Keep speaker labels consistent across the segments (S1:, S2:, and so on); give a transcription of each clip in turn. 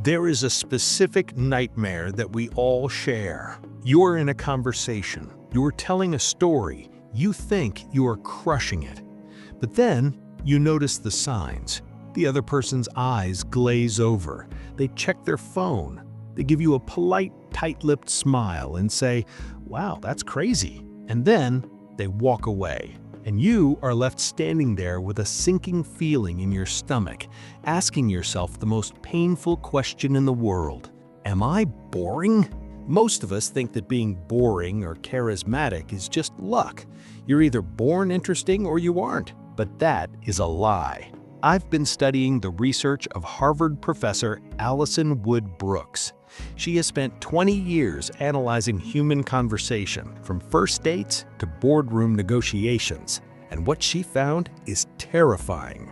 S1: There is a specific nightmare that we all share. You're in a conversation, you're telling a story, you think you are crushing it. But then you notice the signs. The other person's eyes glaze over, they check their phone, they give you a polite, tight-lipped smile and say, "Wow, that's crazy." And then they walk away. And you are left standing there with a sinking feeling in your stomach, asking yourself the most painful question in the world. Am I boring? Most of us think that being boring or charismatic is just luck. You're either born interesting or you aren't. But that is a lie. I've been studying the research of Harvard professor Allison Wood Brooks. She has spent 20 years analyzing human conversation, from first dates to boardroom negotiations, and what she found is terrifying.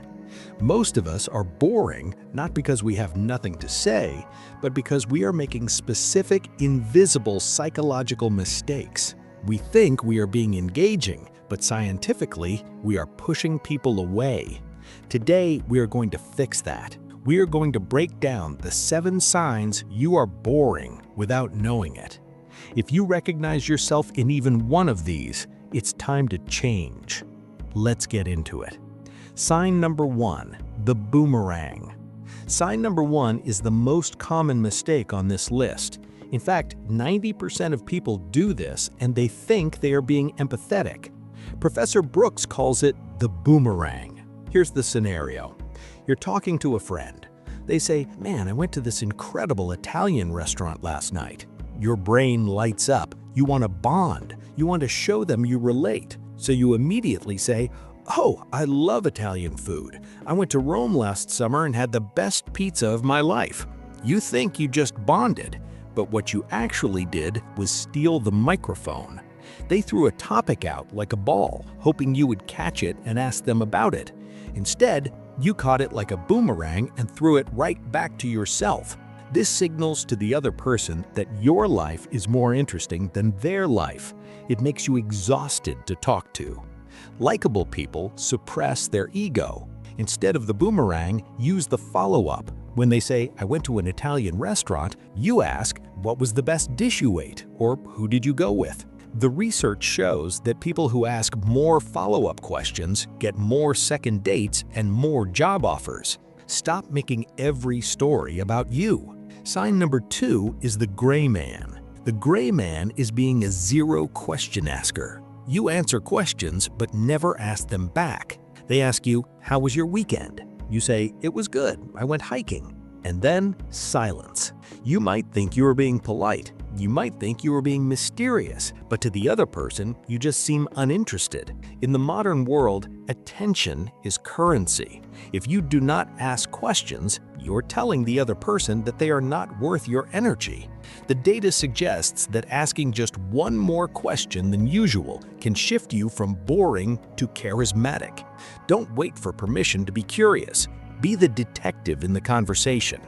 S1: Most of us are boring not because we have nothing to say, but because we are making specific, invisible psychological mistakes. We think we are being engaging, but scientifically, we are pushing people away. Today, we are going to fix that. We are going to break down the 7 signs you are boring without knowing it. If you recognize yourself in even one of these, it's time to change. Let's get into it. Sign number 1, the boomerang. Sign number 1 is the most common mistake on this list. In fact, 90% of people do this and they think they are being empathetic. Professor Brooks calls it the boomerang. Here's the scenario. You're talking to a friend. They say, "Man, I went to this incredible Italian restaurant last night." Your brain lights up. You want to bond. You want to show them you relate. So you immediately say, "Oh, I love Italian food. I went to Rome last summer and had the best pizza of my life." You think you just bonded, but what you actually did was steal the microphone. They threw a topic out like a ball, hoping you would catch it and ask them about it. Instead, you caught it like a boomerang and threw it right back to yourself. This signals to the other person that your life is more interesting than their life. It makes you exhausted to talk to. Likable people suppress their ego. Instead of the boomerang, use the follow-up. When they say, "I went to an Italian restaurant," you ask, "What was the best dish you ate?" or "Who did you go with?" The research shows that people who ask more follow-up questions get more second dates and more job offers. Stop making every story about you. Sign number 2 is the gray man. The gray man is being a zero question asker. You answer questions but never ask them back. They ask you, "How was your weekend?" You say, "It was good. I went hiking." And then silence. You might think you are being polite. You might think you are being mysterious, but to the other person, you just seem uninterested. In the modern world, attention is currency. If you do not ask questions, you're telling the other person that they are not worth your energy. The data suggests that asking just one more question than usual can shift you from boring to charismatic. Don't wait for permission to be curious. Be the detective in the conversation.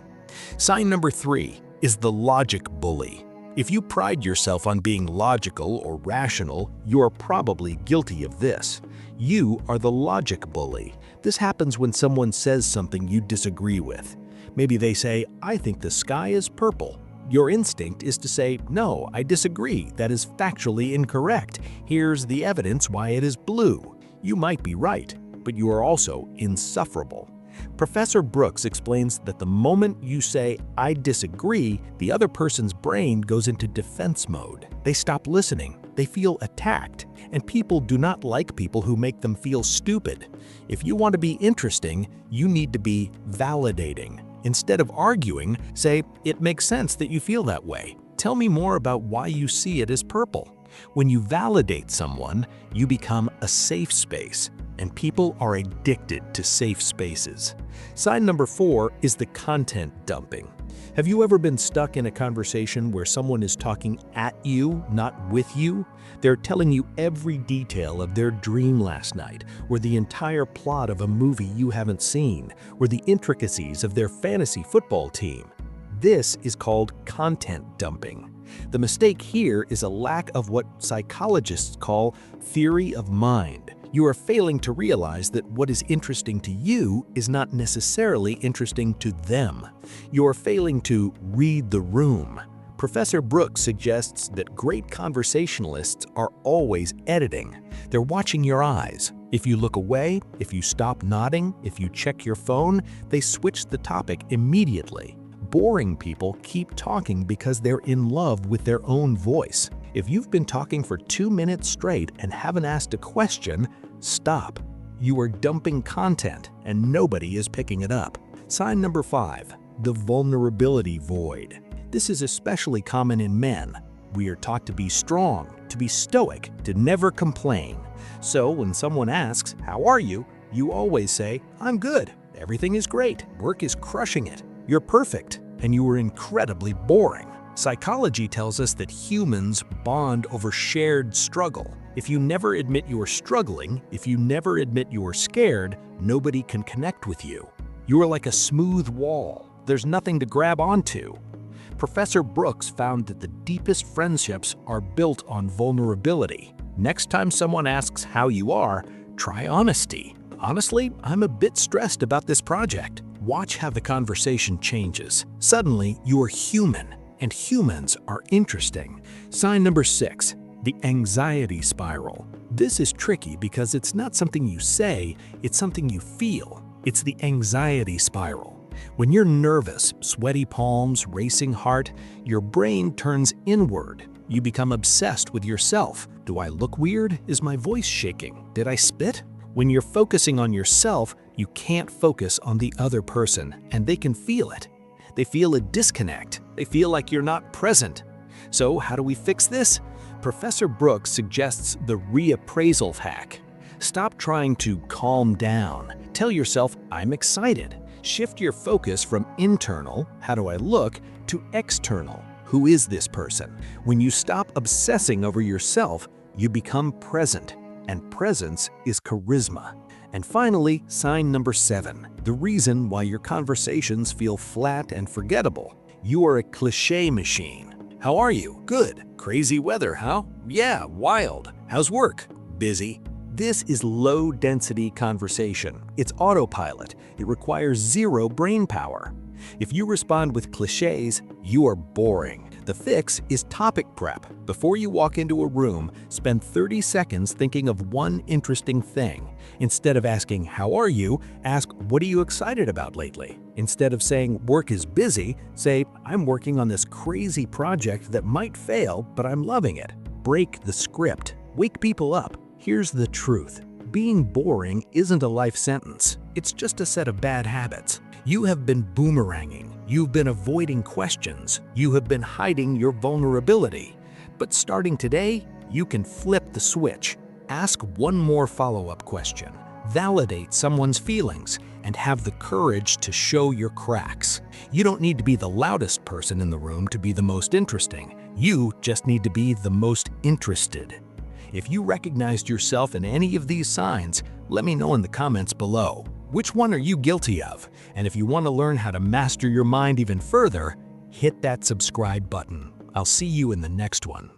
S1: Sign number 3 is the logic bully. If you pride yourself on being logical or rational, you are probably guilty of this. You are the logic bully. This happens when someone says something you disagree with. Maybe they say, "I think the sky is purple." Your instinct is to say, "No, I disagree. That is factually incorrect. Here's the evidence why it is blue." You might be right, but you are also insufferable. Professor Brooks explains that the moment you say, "I disagree," the other person's brain goes into defense mode. They stop listening. They feel attacked. And people do not like people who make them feel stupid. If you want to be interesting, you need to be validating. Instead of arguing, say, "It makes sense that you feel that way. Tell me more about why you see it as purple." When you validate someone, you become a safe space. And people are addicted to safe spaces. Sign number 4 is the content dumping. Have you ever been stuck in a conversation where someone is talking at you, not with you? They're telling you every detail of their dream last night, or the entire plot of a movie you haven't seen, or the intricacies of their fantasy football team. This is called content dumping. The mistake here is a lack of what psychologists call theory of mind. You are failing to realize that what is interesting to you is not necessarily interesting to them. You are failing to read the room. Professor Brooks suggests that great conversationalists are always editing. They're watching your eyes. If you look away, if you stop nodding, if you check your phone, they switch the topic immediately. Boring people keep talking because they're in love with their own voice. If you've been talking for 2 minutes straight and haven't asked a question, stop. You are dumping content and nobody is picking it up. Sign number 5, the vulnerability void. This is especially common in men. We are taught to be strong, to be stoic, to never complain. So when someone asks, "How are you?" you always say, "I'm good. Everything is great. Work is crushing it. You're perfect." And you are incredibly boring. Psychology tells us that humans bond over shared struggle. If you never admit you are struggling, if you never admit you are scared, nobody can connect with you. You are like a smooth wall. There's nothing to grab onto. Professor Brooks found that the deepest friendships are built on vulnerability. Next time someone asks how you are, try honesty. "Honestly, I'm a bit stressed about this project." Watch how the conversation changes. Suddenly, you are human, and humans are interesting. Sign number 6, the anxiety spiral. This is tricky because it's not something you say, it's something you feel. It's the anxiety spiral. When you're nervous, sweaty palms, racing heart, your brain turns inward. You become obsessed with yourself. Do I look weird? Is my voice shaking? Did I spit? When you're focusing on yourself, you can't focus on the other person, and they can feel it. They feel a disconnect. They feel like you're not present. So how do we fix this? Professor Brooks suggests the reappraisal hack. Stop trying to calm down. Tell yourself, "I'm excited." Shift your focus from internal, "How do I look?" to external, "Who is this person?" When you stop obsessing over yourself, you become present, and presence is charisma. And finally, sign number 7, the reason why your conversations feel flat and forgettable. You are a cliché machine. "How are you?" "Good." "Crazy weather, huh?" "Yeah, wild." "How's work?" "Busy." This is low-density conversation. It's autopilot. It requires zero brain power. If you respond with clichés, you are boring. The fix is topic prep. Before you walk into a room, spend 30 seconds thinking of one interesting thing. Instead of asking, "How are you?" ask, "What are you excited about lately?" Instead of saying, "Work is busy," say, "I'm working on this crazy project that might fail, but I'm loving it." Break the script. Wake people up. Here's the truth. Being boring isn't a life sentence. It's just a set of bad habits. You have been boomeranging. You've been avoiding questions. You have been hiding your vulnerability. But starting today, you can flip the switch. Ask one more follow-up question. Validate someone's feelings and have the courage to show your cracks. You don't need to be the loudest person in the room to be the most interesting. You just need to be the most interested. If you recognized yourself in any of these signs, let me know in the comments below. Which one are you guilty of? And if you want to learn how to master your mind even further, hit that subscribe button. I'll see you in the next one.